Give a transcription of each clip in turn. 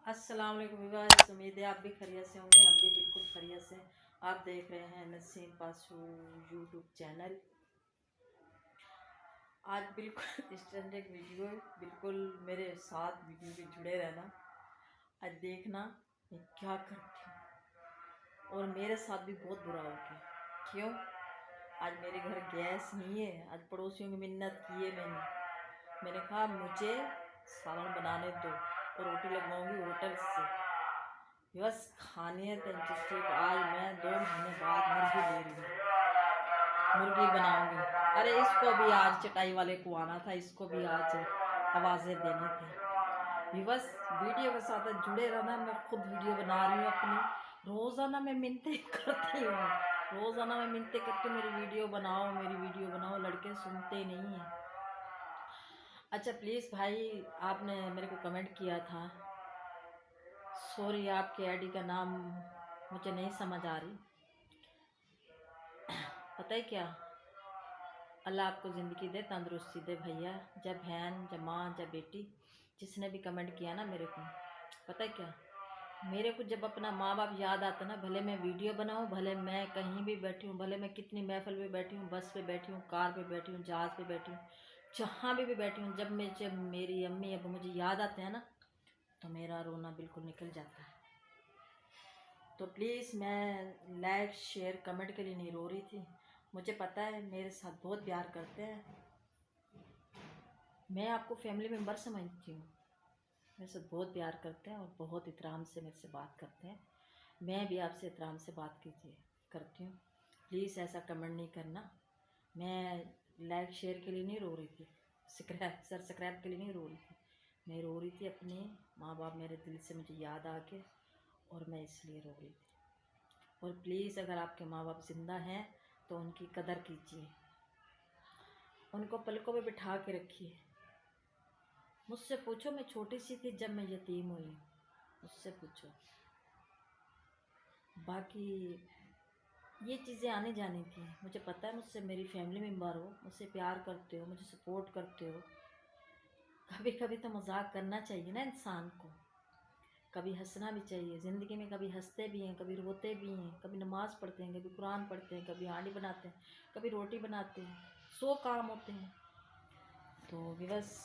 अस्सलाम वालेकुम व्यूअर्स, उम्मीद है आप भी खैरियत से होंगे। हम भी बिल्कुल खैरियत से। आप देख रहे हैं नसीम पासू यूट्यूब चैनल। आज बिल्कुल स्टैंडर्ड वीडियो, बिल्कुल मेरे साथ वीडियो के जुड़े रहना। आज देखना मैं क्या करती हूँ। और मेरे साथ भी बहुत बुरा हो गया। क्यों? आज मेरे घर गैस नहीं है। आज पड़ोसियों की मिन्नत की है मैंने कहा मुझे सालन बनाने दो और रोटी लगवाऊंगी होटल से। बस खाने तंदुरुस्ती। आज मैं 2 महीने बाद मुर्गी ले रही हूँ, मुर्गी बनाऊंगी। अरे इसको भी आज चटाई वाले को आना था, इसको भी आज आवाज़ें देनी थी। बस वीडियो के साथ जुड़े रहना। मैं खुद वीडियो बना रही हूँ अपनी। रोज़ाना मैं मिन्नतें करती हूँ, रोज़ाना मैं मिन्नतें करती हूँ मेरी वीडियो बनाओ, मेरी वीडियो बनाओ। लड़के सुनते नहीं हैं। अच्छा प्लीज़ भाई, आपने मेरे को कमेंट किया था, सॉरी आपके आईडी का नाम मुझे नहीं समझ आ रही। पता है क्या, अल्लाह आपको ज़िंदगी दे, तंदुरुस्ती दे भैया। जब बहन, जब माँ, जब बेटी, जिसने भी कमेंट किया ना मेरे को, पता है क्या, मेरे को जब अपना माँ बाप याद आता ना, भले मैं वीडियो बनाऊँ, भले मैं कहीं भी बैठी हूँ, भले मैं कितनी महफिल पे बैठी हूँ, बस पे बैठी हूँ, कार पे बैठी हूँ, जहाज़ पे बैठी हूँ, जहाँ भी बैठी हूँ, जब मेरी अम्मी अब मुझे याद आते हैं ना, तो मेरा रोना बिल्कुल निकल जाता है। तो प्लीज़, मैं लाइक शेयर कमेंट के लिए नहीं रो रही थी। मुझे पता है मेरे साथ बहुत प्यार करते हैं। मैं आपको फैमिली मेम्बर समझती हूँ। मेरे साथ बहुत प्यार करते हैं और बहुत एहतराम से मेरे से बात करते हैं। मैं भी आपसे एहतराम से बात करती हूँ। प्लीज़ ऐसा कमेंट नहीं करना। मैं लाइक शेयर के लिए नहीं रो रही थी, सब्सक्राइब के लिए नहीं रो रही थी। मैं रो रही थी अपने माँ बाप मेरे दिल से मुझे याद आके, और मैं इसलिए रो रही थी। और प्लीज़, अगर आपके माँ बाप ज़िंदा हैं तो उनकी कदर कीजिए, उनको पलकों पे बिठा के रखिए। मुझसे पूछो, मैं छोटी सी थी जब मैं यतीम हुई, मुझसे पूछो। बाकी ये चीज़ें आने जानी थी। मुझे पता है, मुझसे मेरी फैमिली मेम्बर हो, मुझसे प्यार करते हो, मुझे सपोर्ट करते हो। कभी कभी तो मजाक करना चाहिए ना इंसान को, कभी हंसना भी चाहिए ज़िंदगी में। कभी हंसते भी हैं, कभी रोते भी हैं, कभी नमाज़ पढ़ते हैं, कभी कुरान पढ़ते हैं, कभी हांडी बनाते हैं, कभी रोटी बनाते हैं। 100 काम होते हैं। तो बस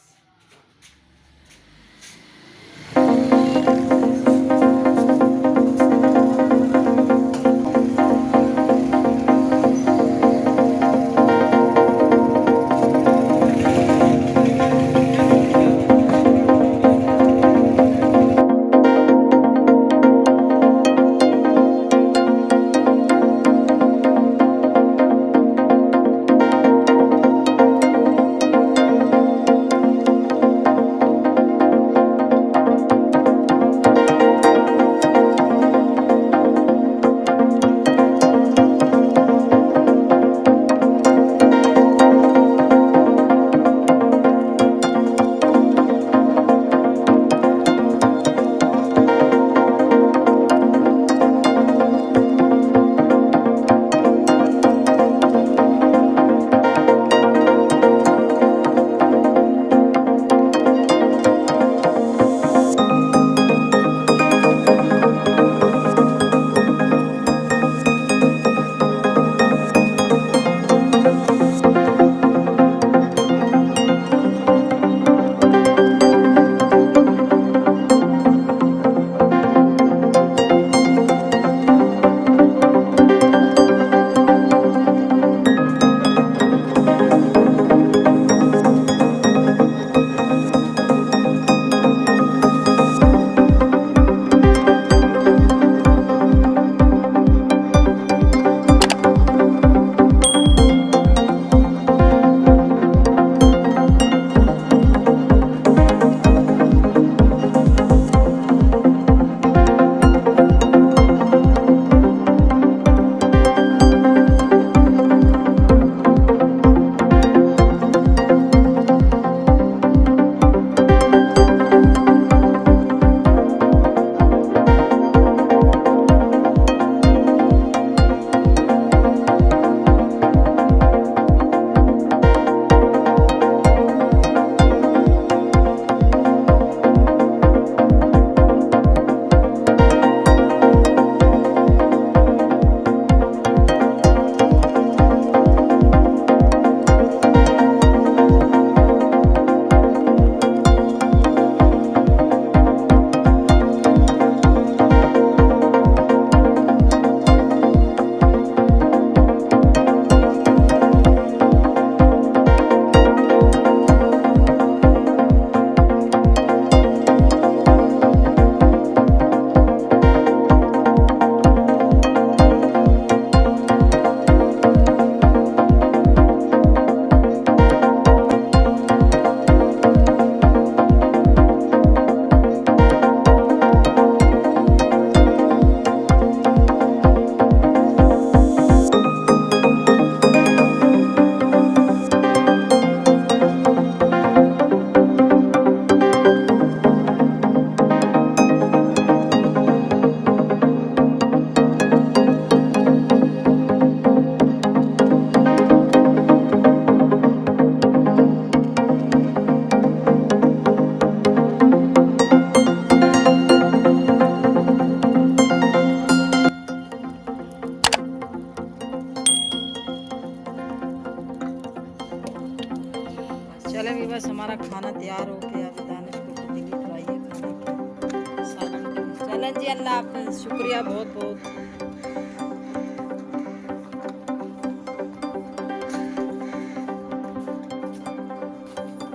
चलें जी, अल्लाह हाफ़िज़, शुक्रिया बहुत बहुत।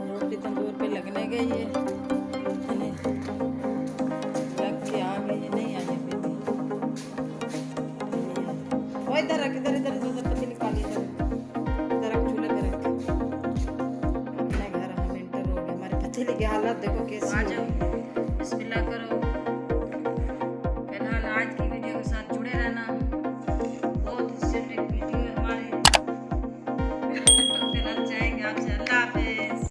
रोटी तंदूर पे लगने गई है, लग के आ गई है, नहीं आई अभी भी। ओ इधर रख, इधर इधर इधर पतीली काली इधर रख, चूल्हे पे रख। अपने घर हम एंटर हो गए, हमारी पतीली की हालत देखो कैसी आ है। जाओ, बिस्मिल्लाह करो। फिलहाल आज की वीडियो के साथ जुड़े रहना, बहुत इंटरेस्टिंग